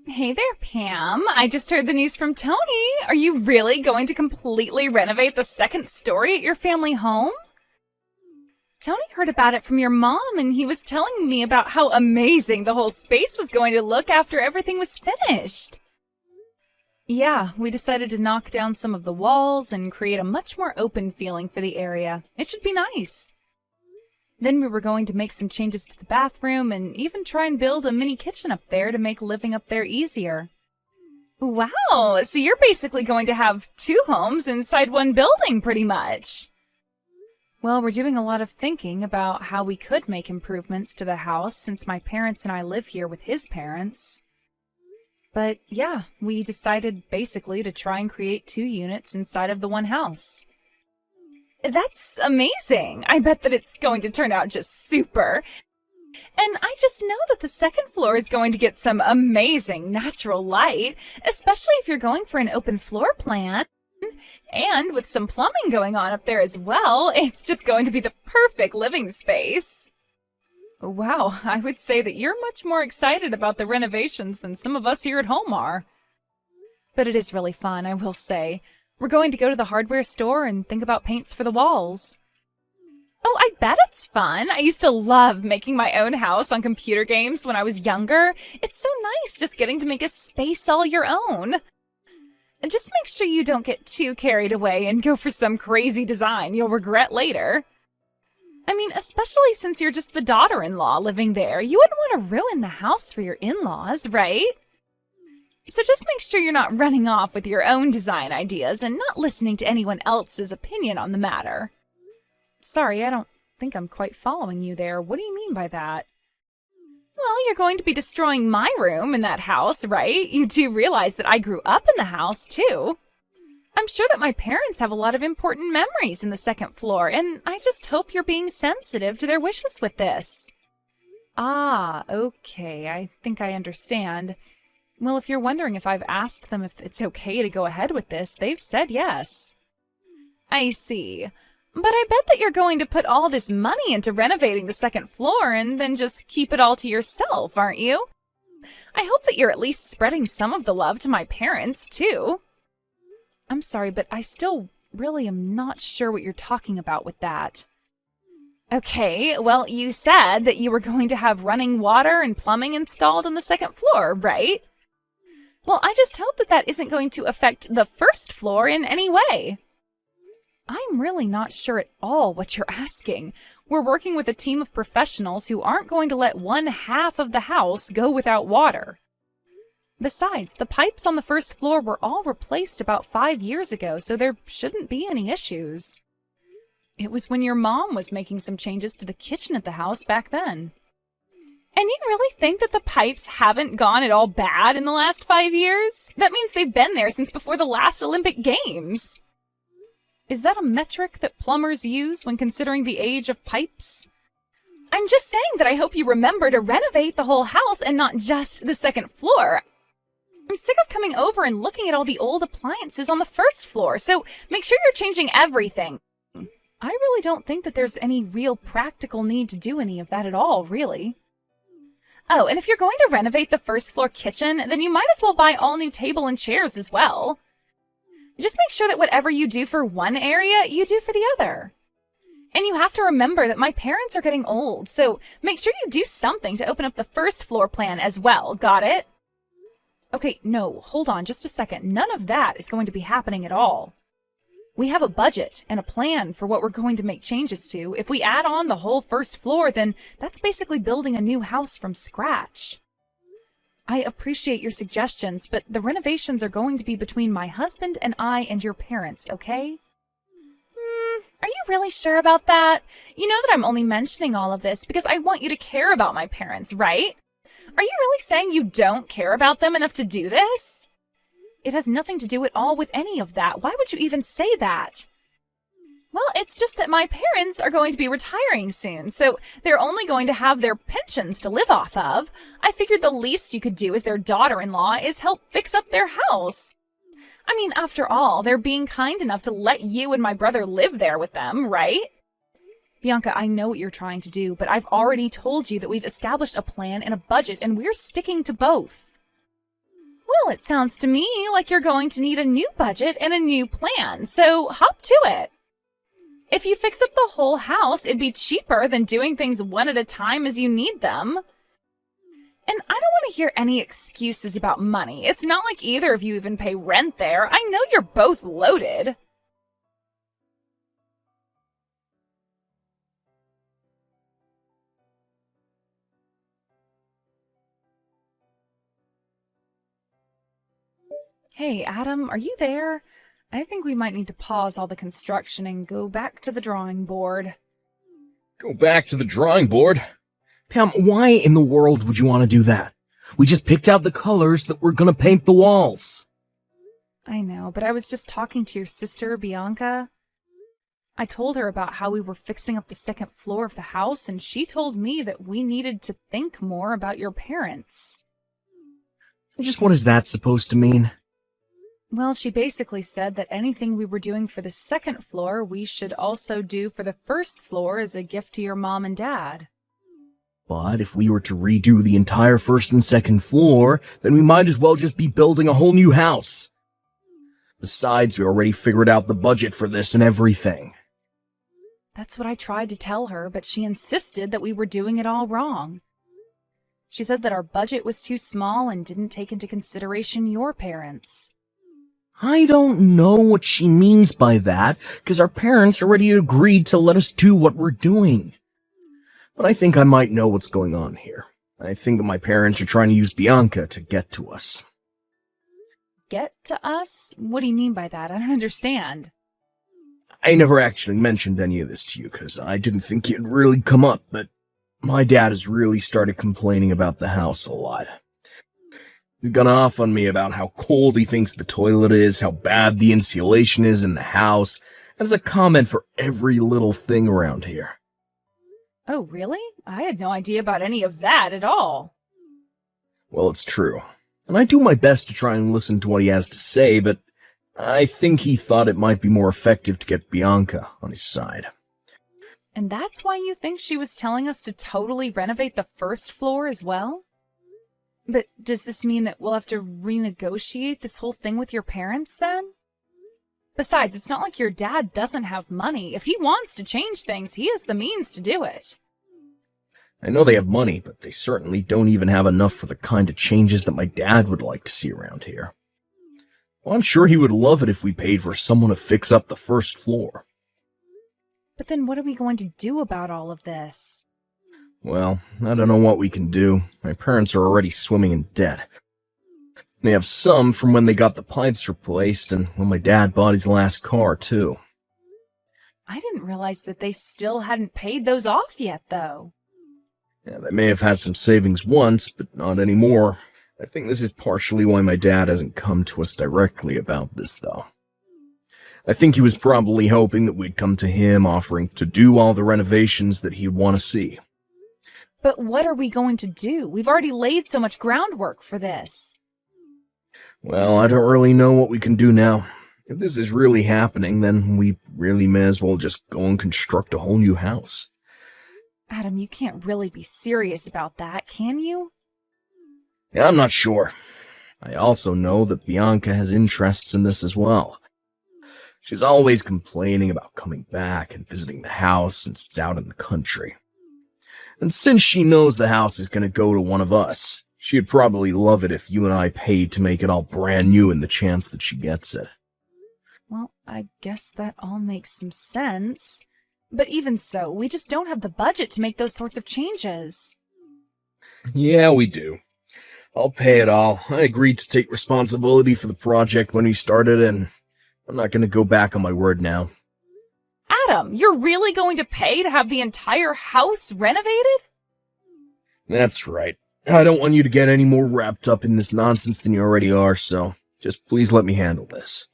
Hey there, Pam. I just heard the news from Tony. Are you really going to completely renovate the second story at your family home? Tony heard about it from your mom, and he was telling me about how amazing the whole space was going to look after everything was finished. Yeah, we decided to knock down some of the walls and create a much more open feeling for the area. It should be nice. Then we were going to make some changes to the bathroom and even try and build a mini kitchen up there to make living up there easier. Wow, so you're basically going to have two homes inside one building, pretty much. Well, we're doing a lot of thinking about how we could make improvements to the house since my parents and I live here with his parents. But yeah, we decided basically to try and create two units inside of the one house. That's amazing. I bet that it's going to turn out just super. And I just know that the second floor is going to get some amazing natural light, especially if you're going for an open floor plan. And with some plumbing going on up there as well, it's just going to be the perfect living space. Wow, I would say that you're much more excited about the renovations than some of us here at home are. But it is really fun, I will say. We're going to go to the hardware store and think about paints for the walls. Oh, I bet it's fun. I used to love making my own house on computer games when I was younger. It's so nice just getting to make a space all your own. And just make sure you don't get too carried away and go for some crazy design you'll regret later. I mean, especially since you're just the daughter-in-law living there, you wouldn't want to ruin the house for your in-laws, right? So just make sure you're not running off with your own design ideas and not listening to anyone else's opinion on the matter. Sorry, I don't think I'm quite following you there. What do you mean by that? Well, you're going to be destroying my room in that house, right? You do realize that I grew up in the house, too. I'm sure that my parents have a lot of important memories in the second floor, and I just hope you're being sensitive to their wishes with this. Ah, okay, I think I understand. Well, if you're wondering if I've asked them if it's okay to go ahead with this, they've said yes. I see. But I bet that you're going to put all this money into renovating the second floor and then just keep it all to yourself, aren't you? I hope that you're at least spreading some of the love to my parents, too. I'm sorry, but I still really am not sure what you're talking about with that. Okay, well, you said that you were going to have running water and plumbing installed on the second floor, right? Well, I just hope that that isn't going to affect the first floor in any way. I'm really not sure at all what you're asking. We're working with a team of professionals who aren't going to let one half of the house go without water. Besides, the pipes on the first floor were all replaced about 5 years ago, so there shouldn't be any issues. It was when your mom was making some changes to the kitchen at the house back then. And you really think that the pipes haven't gone at all bad in the last 5 years? That means they've been there since before the last Olympic Games. Is that a metric that plumbers use when considering the age of pipes? I'm just saying that I hope you remember to renovate the whole house and not just the second floor. I'm sick of coming over and looking at all the old appliances on the first floor, so make sure you're changing everything. I really don't think that there's any real practical need to do any of that at all, really. Oh, and if you're going to renovate the first floor kitchen, then you might as well buy all new table and chairs as well. Just make sure that whatever you do for one area, you do for the other. And you have to remember that my parents are getting old, so make sure you do something to open up the first floor plan as well, got it? Okay, no, hold on just a second. None of that is going to be happening at all. We have a budget and a plan for what we're going to make changes to. If we add on the whole first floor, then that's basically building a new house from scratch. I appreciate your suggestions, but the renovations are going to be between my husband and I and your parents, okay? Are you really sure about that? You know that I'm only mentioning all of this because I want you to care about my parents, right? Are you really saying you don't care about them enough to do this? It has nothing to do at all with any of that. Why would you even say that? Well, it's just that my parents are going to be retiring soon, so they're only going to have their pensions to live off of. I figured the least you could do as their daughter-in-law is help fix up their house. I mean, after all, they're being kind enough to let you and my brother live there with them, right? Bianca, I know what you're trying to do, but I've already told you that we've established a plan and a budget, and we're sticking to both. Well, it sounds to me like you're going to need a new budget and a new plan, so hop to it. If you fix up the whole house, it'd be cheaper than doing things one at a time as you need them. And I don't want to hear any excuses about money. It's not like either of you even pay rent there. I know you're both loaded. Hey, Adam, are you there? I think we might need to pause all the construction and go back to the drawing board. Go back to the drawing board? Pam, why in the world would you want to do that? We just picked out the colors that we're going to paint the walls. I know, but I was just talking to your sister, Bianca. I told her about how we were fixing up the second floor of the house, and she told me that we needed to think more about your parents. Just what is that supposed to mean? Well, she basically said that anything we were doing for the second floor, we should also do for the first floor as a gift to your mom and dad. But if we were to redo the entire first and second floor, then we might as well just be building a whole new house. Besides, we already figured out the budget for this and everything. That's what I tried to tell her, but she insisted that we were doing it all wrong. She said that our budget was too small and didn't take into consideration your parents. I don't know what she means by that, because our parents already agreed to let us do what we're doing. But I think I might know what's going on here. I think that my parents are trying to use Bianca to get to us. Get to us? What do you mean by that? I don't understand. I never actually mentioned any of this to you, because I didn't think it'd really come up, but my dad has really started complaining about the house a lot. He's gone off on me about how cold he thinks the toilet is, how bad the insulation is in the house, and as a comment for every little thing around here. Oh, really? I had no idea about any of that at all. Well, it's true. And I do my best to try and listen to what he has to say, but I think he thought it might be more effective to get Bianca on his side. And that's why you think she was telling us to totally renovate the first floor as well? But does this mean that we'll have to renegotiate this whole thing with your parents then? Besides, it's not like your dad doesn't have money. If he wants to change things, he has the means to do it. I know they have money, but they certainly don't even have enough for the kind of changes that my dad would like to see around here. Well, I'm sure he would love it if we paid for someone to fix up the first floor. But then what are we going to do about all of this? Well, I don't know what we can do. My parents are already swimming in debt. They have some from when they got the pipes replaced and when my dad bought his last car, too. I didn't realize that they still hadn't paid those off yet, though. Yeah, they may have had some savings once, but not anymore. I think this is partially why my dad hasn't come to us directly about this, though. I think he was probably hoping that we'd come to him offering to do all the renovations that he'd want to see. But what are we going to do? We've already laid so much groundwork for this. Well, I don't really know what we can do now. If this is really happening, then we really may as well just go and construct a whole new house. Adam, you can't really be serious about that, can you? Yeah, I'm not sure. I also know that Bianca has interests in this as well. She's always complaining about coming back and visiting the house since it's out in the country. And since she knows the house is going to go to one of us, she'd probably love it if you and I paid to make it all brand new in the chance that she gets it. Well, I guess that all makes some sense. But even so, we just don't have the budget to make those sorts of changes. Yeah, we do. I'll pay it all. I agreed to take responsibility for the project when we started, and I'm not going to go back on my word now. Adam, you're really going to pay to have the entire house renovated? That's right. I don't want you to get any more wrapped up in this nonsense than you already are, so just please let me handle this.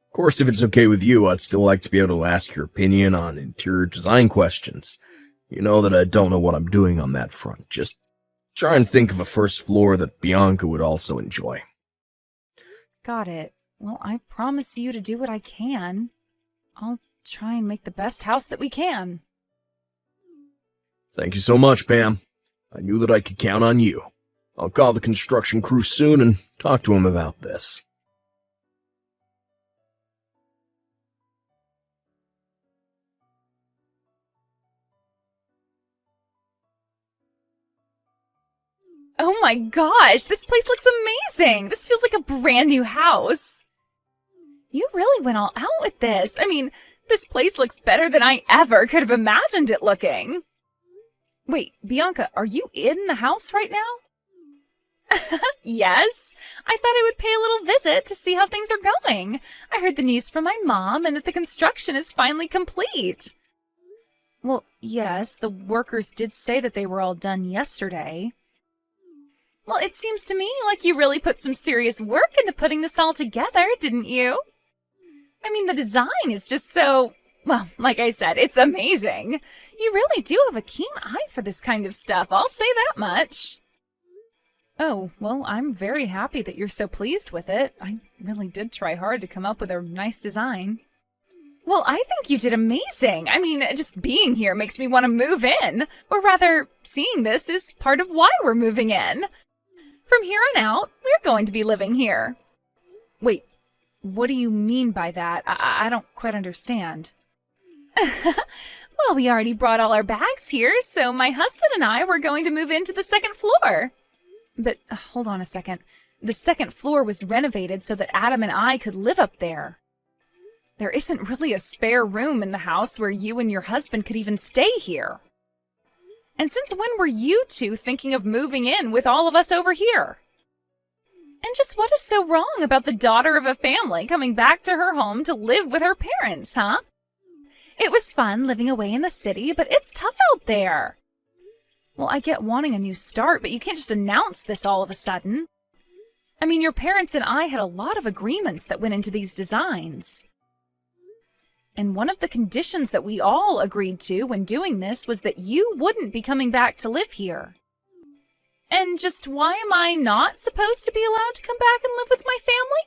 Of course, if it's okay with you, I'd still like to be able to ask your opinion on interior design questions. You know that I don't know what I'm doing on that front. Just try and think of a first floor that Bianca would also enjoy. Got it. Well, I promise you to do what I can. I'll try and make the best house that we can. Thank you so much, Pam. I knew that I could count on you. I'll call the construction crew soon and talk to him about this. Oh my gosh, this place looks amazing! This feels like a brand new house. You really went all out with this. I mean, this place looks better than I ever could have imagined it looking. Wait, Bianca, are you in the house right now? Yes. I thought I would pay a little visit to see how things are going. I heard the news from my mom and that the construction is finally complete. Well, yes, the workers did say that they were all done yesterday. Well, it seems to me like you really put some serious work into putting this all together, didn't you? I mean, the design is just so, well, like I said, it's amazing. You really do have a keen eye for this kind of stuff, I'll say that much. Oh, well, I'm very happy that you're so pleased with it. I really did try hard to come up with a nice design. Well, I think you did amazing. I mean, just being here makes me want to move in. Or rather, seeing this is part of why we're moving in. From here on out, we're going to be living here. Wait, what do you mean by that? I don't quite understand. Well, we already brought all our bags here, so my husband and I were going to move into the second floor. But hold on a second. The second floor was renovated so that Adam and I could live up there. There isn't really a spare room in the house where you and your husband could even stay here. And since when were you two thinking of moving in with all of us over here? And just what is so wrong about the daughter of a family coming back to her home to live with her parents, huh? It was fun living away in the city, but it's tough out there. Well, I get wanting a new start, but you can't just announce this all of a sudden. I mean, your parents and I had a lot of agreements that went into these designs. And one of the conditions that we all agreed to when doing this was that you wouldn't be coming back to live here. And just why am I not supposed to be allowed to come back and live with my family?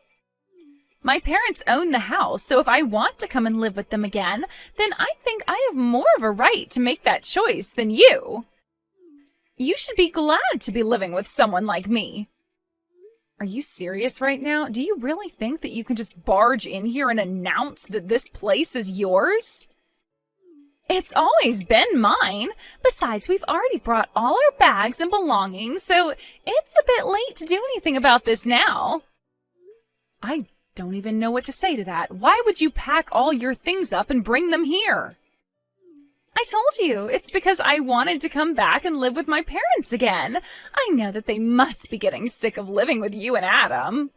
My parents own the house, so if I want to come and live with them again, then I think I have more of a right to make that choice than you. You should be glad to be living with someone like me. Are you serious right now? Do you really think that you can just barge in here and announce that this place is yours? It's always been mine. Besides, we've already brought all our bags and belongings, so it's a bit late to do anything about this now. I don't even know what to say to that. Why would you pack all your things up and bring them here? I told you, it's because I wanted to come back and live with my parents again. I know that they must be getting sick of living with you and Adam.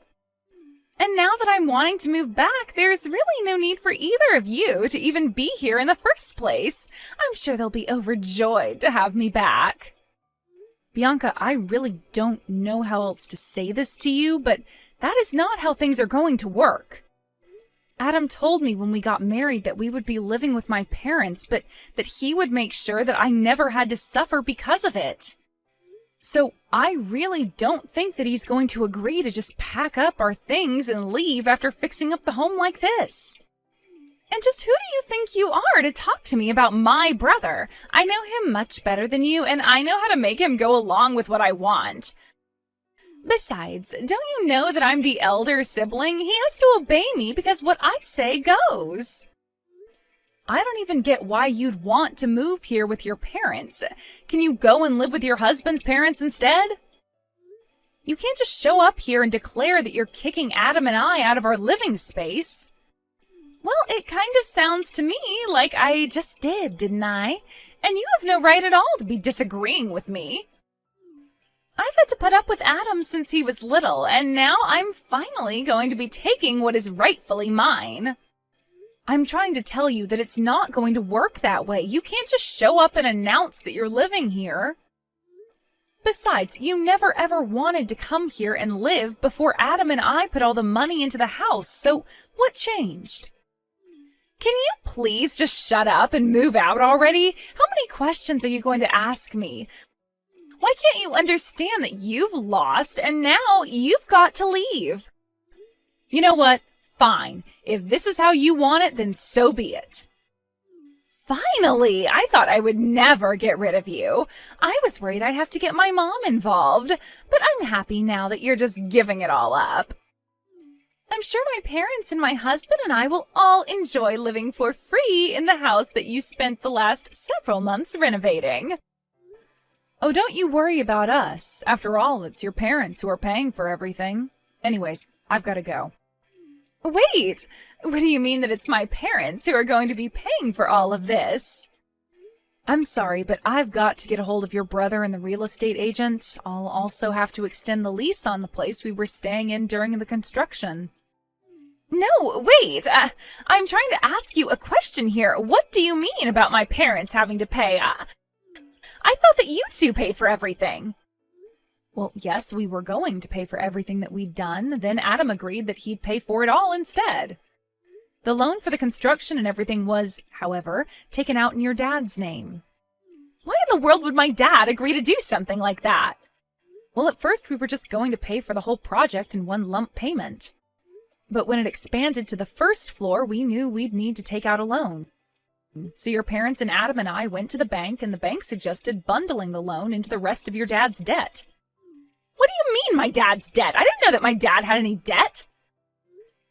And now that I'm wanting to move back, there's really no need for either of you to even be here in the first place. I'm sure they'll be overjoyed to have me back. Bianca, I really don't know how else to say this to you, but that is not how things are going to work. Adam told me when we got married that we would be living with my parents, but that he would make sure that I never had to suffer because of it. So I really don't think that he's going to agree to just pack up our things and leave after fixing up the home like this. And just who do you think you are to talk to me about my brother? I know him much better than you, and I know how to make him go along with what I want. Besides, don't you know that I'm the elder sibling? He has to obey me because what I say goes. I don't even get why you'd want to move here with your parents. Can you go and live with your husband's parents instead? You can't just show up here and declare that you're kicking Adam and I out of our living space. Well, it kind of sounds to me like I just did, didn't I? And you have no right at all to be disagreeing with me. I've had to put up with Adam since he was little, and now I'm finally going to be taking what is rightfully mine. I'm trying to tell you that it's not going to work that way. You can't just show up and announce that you're living here. Besides, you never ever wanted to come here and live before Adam and I put all the money into the house, so what changed? Can you please just shut up and move out already? How many questions are you going to ask me? Why can't you understand that you've lost and now you've got to leave? You know what? Fine. If this is how you want it, then so be it. Finally! I thought I would never get rid of you. I was worried I'd have to get my mom involved, but I'm happy now that you're just giving it all up. I'm sure my parents and my husband and I will all enjoy living for free in the house that you spent the last several months renovating. Oh, don't you worry about us. After all, it's your parents who are paying for everything. Anyways, I've got to go. Wait! What do you mean that it's my parents who are going to be paying for all of this? I'm sorry, but I've got to get a hold of your brother and the real estate agent. I'll also have to extend the lease on the place we were staying in during the construction. No, wait! I'm trying to ask you a question here. What do you mean about my parents having to pay? I thought that you two paid for everything. Well, yes, we were going to pay for everything that we'd done. Then Adam agreed that he'd pay for it all instead. The loan for the construction and everything was, however, taken out in your dad's name. Why in the world would my dad agree to do something like that? Well, at first we were just going to pay for the whole project in one lump payment. But when it expanded to the first floor, we knew we'd need to take out a loan. So your parents and Adam and I went to the bank, and the bank suggested bundling the loan into the rest of your dad's debt. What do you mean, my dad's debt? I didn't know that my dad had any debt.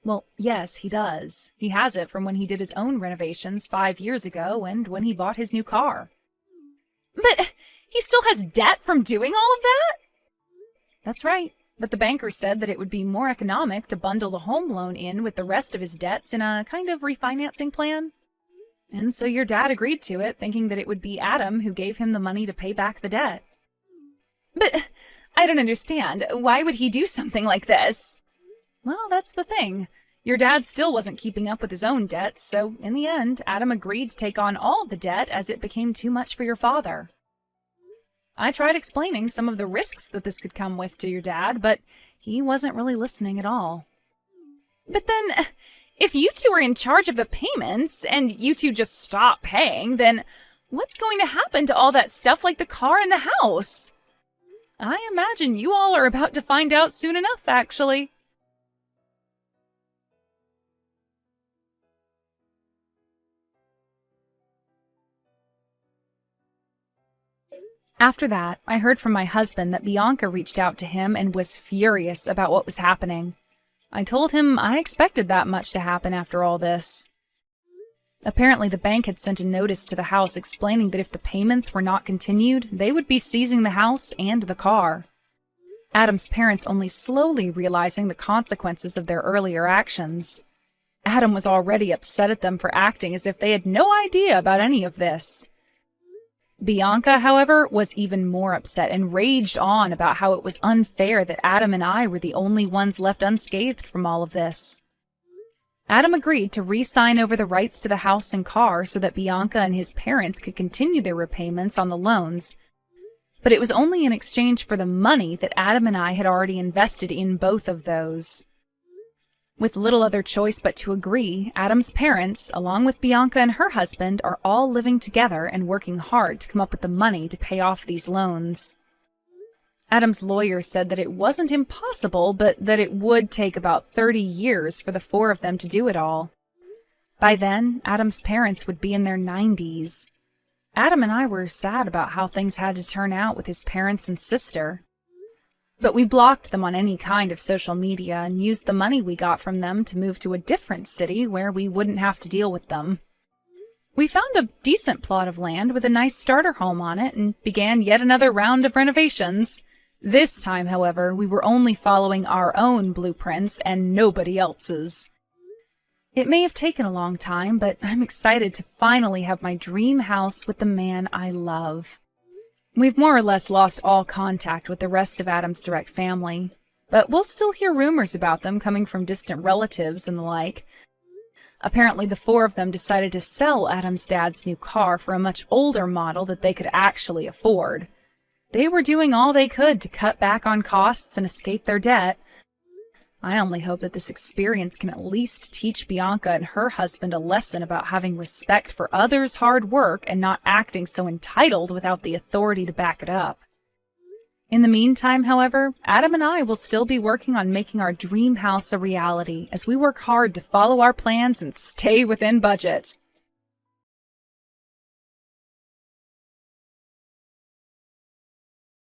Well, yes, he does. He has it from when he did his own renovations 5 years ago and when he bought his new car. But he still has debt from doing all of that? That's right. But the banker said that it would be more economic to bundle the home loan in with the rest of his debts in a kind of refinancing plan. And so your dad agreed to it, thinking that it would be Adam who gave him the money to pay back the debt. But I don't understand. Why would he do something like this? Well, that's the thing. Your dad still wasn't keeping up with his own debts, so in the end, Adam agreed to take on all the debt as it became too much for your father. I tried explaining some of the risks that this could come with to your dad, but he wasn't really listening at all. But then, if you two are in charge of the payments and you two just stop paying, then what's going to happen to all that stuff like the car and the house? I imagine you all are about to find out soon enough, actually. After that, I heard from my husband that Bianca reached out to him and was furious about what was happening. I told him I expected that much to happen after all this. Apparently, the bank had sent a notice to the house explaining that if the payments were not continued, they would be seizing the house and the car. Adam's parents only slowly realizing the consequences of their earlier actions. Adam was already upset at them for acting as if they had no idea about any of this. Bianca, however, was even more upset and raged on about how it was unfair that Adam and I were the only ones left unscathed from all of this. Adam agreed to re-sign over the rights to the house and car so that Bianca and his parents could continue their repayments on the loans, but it was only in exchange for the money that Adam and I had already invested in both of those. With little other choice but to agree, Adam's parents, along with Bianca and her husband, are all living together and working hard to come up with the money to pay off these loans. Adam's lawyer said that it wasn't impossible, but that it would take about 30 years for the four of them to do it all. By then, Adam's parents would be in their 90s. Adam and I were sad about how things had to turn out with his parents and sister. But we blocked them on any kind of social media and used the money we got from them to move to a different city where we wouldn't have to deal with them. We found a decent plot of land with a nice starter home on it and began yet another round of renovations. This time, however, we were only following our own blueprints and nobody else's. It may have taken a long time, but I'm excited to finally have my dream house with the man I love. We've more or less lost all contact with the rest of Adam's direct family, but we'll still hear rumors about them coming from distant relatives and the like. Apparently, the four of them decided to sell Adam's dad's new car for a much older model that they could actually afford. They were doing all they could to cut back on costs and escape their debt. I only hope that this experience can at least teach Bianca and her husband a lesson about having respect for others' hard work and not acting so entitled without the authority to back it up. In the meantime, however, Adam and I will still be working on making our dream house a reality as we work hard to follow our plans and stay within budget.